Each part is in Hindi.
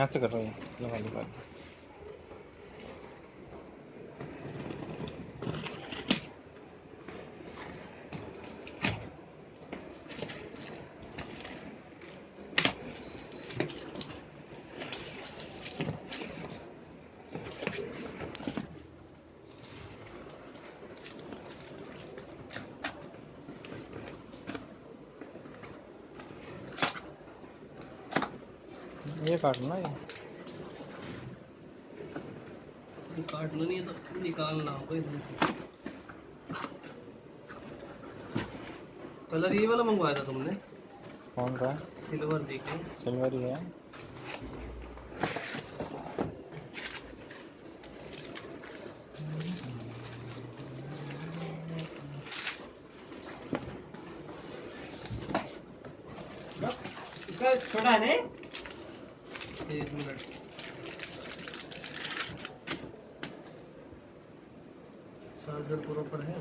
ऐसे कर रहा है ये वाली बात। ये काटना ये काटना नहीं है तो निकालना होगा इसमें। कलर ये वाला मंगवाया था तुमने? कौन सा? सिल्वर देखे। सिल्वर ही है। इसका छोटा है ने? 1 मिनट। चार्जर प्रॉपर है?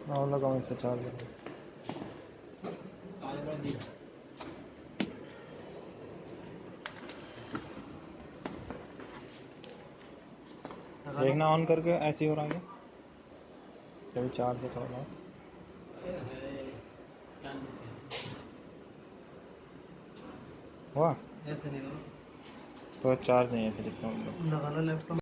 और लगाओ इससे चार्जर। देखना ऑन करके ऐसे ही हो रहा है कभी चार्ज है थोड़ा हुआ ऐसे नहीं तो चार्ज नहीं है फिर इसका मतलब। लगाना लैपटॉप